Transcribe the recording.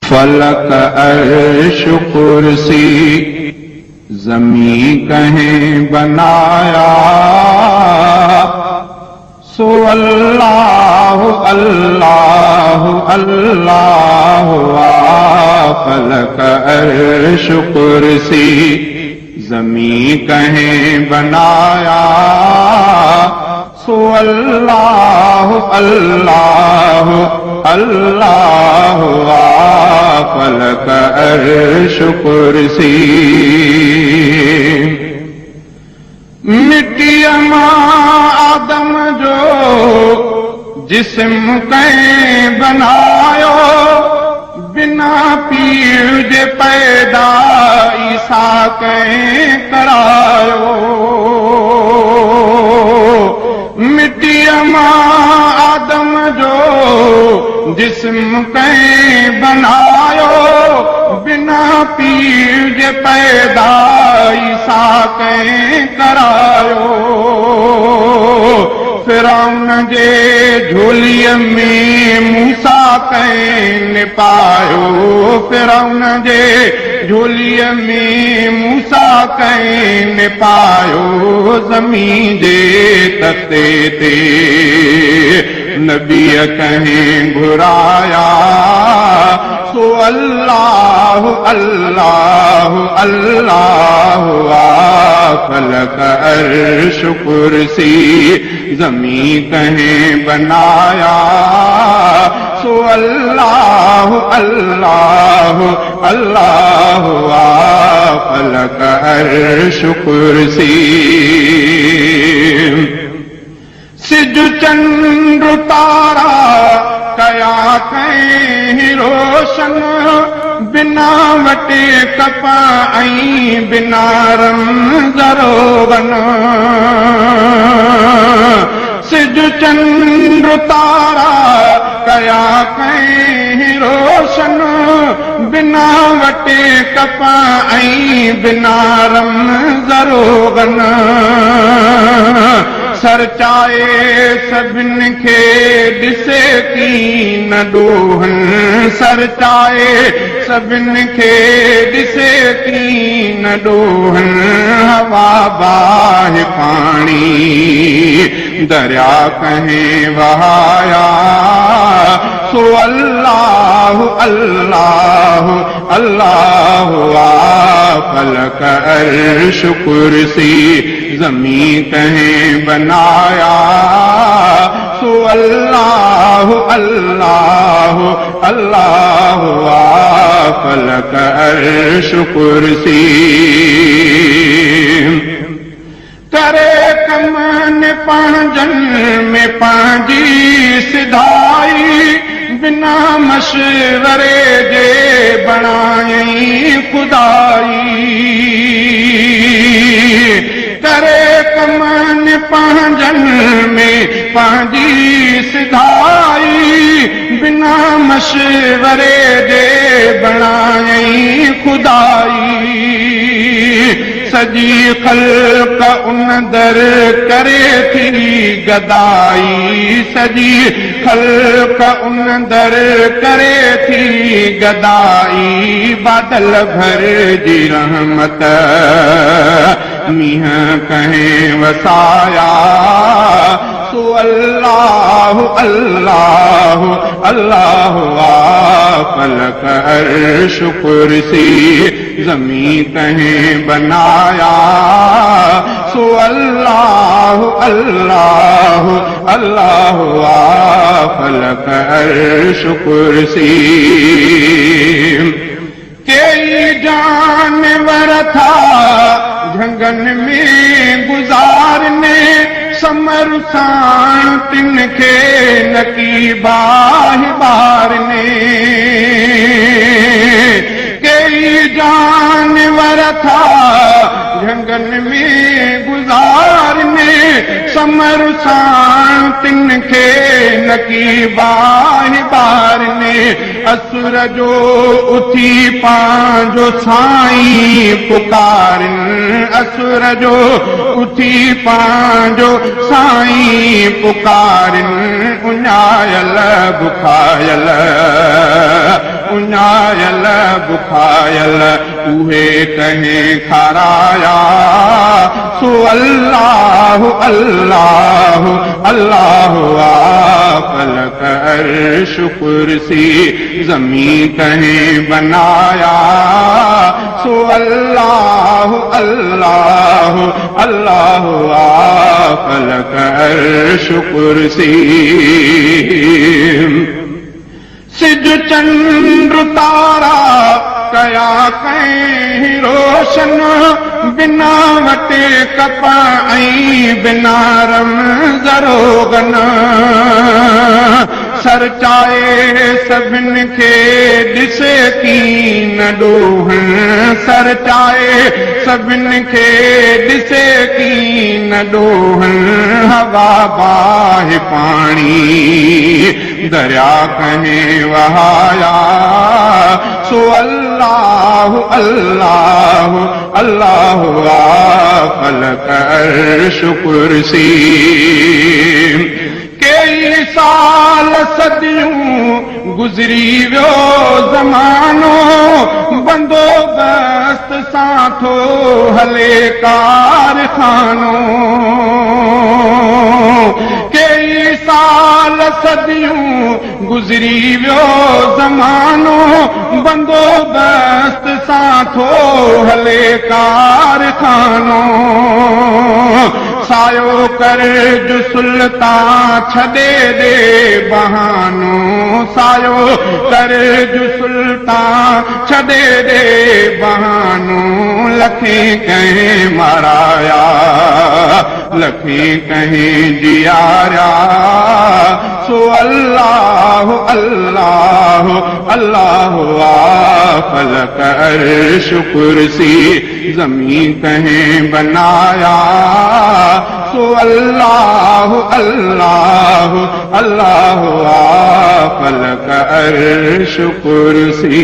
फलक अर्श कुर्सी ज़मीं कहें बनाया, सो अल्लाह अल्लाह अल्लाह। फलक अर्श कुर्सी ज़मीं कहें बनाया, सो अल्लाह अल्लाह अल्लाह। फलक अर्श कुर्सी मिट्टी मां आदम जो जिस्म कहें बनायो, बिना पीर जे पैदा ईसा कहें करायो। मिट्टी मां आदम जो जिस्म कहें बनायो, बिना पीर जे पैदा ईसा कहें करायो। फिरौन जे झोलीअ में मूसा कहें निपायो, फिरौन जे झोलीअ में मूसा कहें निपायो। ज़मीं जे तख़्ते ते नबीअ कहें घुराया, सो अल्लाह अल्लाह अल्लाह। फलक अर्श कुर्सी ज़मीं कहें बनाया, सो अल्लाह अल्लाह अल्लाह। फलक अर्श कुर्सी सिज चंद्र तारा कया कहीं रोशन, बिना वटे कपा ऐं बिना रंग रोगन। सिज चंद्र तारा कया कहीं रोशन, बिना वटे कपा ऐं बिना रंग रोगन। सरचाए सभिनि खे ॾिसे की न ॾोहन, सरचाए सभिनि खे ॾिसे की न ॾोहन। हवा बाहि पाणी दरिया कहें वहाया, सो अल्लाह अल्लाह अल्लाह। फलक अर्श कुर्सी ज़मीं कहें बनाया, सो अल्लाह अल्लाह अल्लाह। फलक अर्श कुर्सी करे कमन पंहिंजन में पंहिंजी सिधाई, बिना मशवरे जे बणाई खुदाई। करे कमन पंहिंजन में पंहिंजी सिधाई, बिना मशवरे जे बणाई खुदाई। सजी ख़ल्क़ उन दर करे थी गदाई, सजी ख़ल्क़ उन दर करे थी गदाई। बादल भर जी रहमत मींहं कहें वसाया, सो अल्लाह अल्लाह अल्लाह। फलक अर्श कुर्सी ज़मीं कहें बनाया, सो अल्लाह अल्लाह अल्लाह। फलक अर्श कुर्सी कई जानवर था झंगन में गुज़ारने, समर सां तिन खे नकी बाहि बारने। कई जानवर था झंगन में गुज़ारने, समर सां तिन खे नकी बाहि बारने। असुर जो उथी पंहिंजो साईं पुकारन, असुर जो उथी पंहिंजो साईं पुकारन। उञायल बुखायल उञायल बुखायल उहे कहीं खाराया सो अल्लाह अल्लाह अल्लाह फलक अर्श कुर्सी ज़मीं कहीं बनाया सो अल्लाह अल्लाह अल्लाह फलक अर्श कुर्सी सिज चंद्र तारा कया कहीं रोशन बिना वटे कपाई बिना रमज़ रोगन सर चाहे सभिन खे ॾिसे कीन ॾोहन सर चाहे सभिन खे ॾिसे कीन ॾोहन हवा बाहि पाणी दरिया कहीं वहाया सो अल्लाह अल्लाह अल्लाह फलक अर्श कुर्सी कई साल सदियूं गुज़री वियो ज़मानो बंदोबस्त सां थो हले कारखानो कई साल सदियूं गुज़री वियो ज़मानो बंदोबस्त सां थो हले कारखानो सायो कर जो सुल्तान छॾे दे बहानो सायो कर जो सुल्तान छॾे दे बहानो लखे कहीं माराया लखे कहीं जियारा सो अल्लाह अल्लाह अल्लाह फलक अर्श कुर्सी ज़मीं कहीं बनाया सो अल्लाह अल्लाह अल्लाह फलक अर्श कुर्सी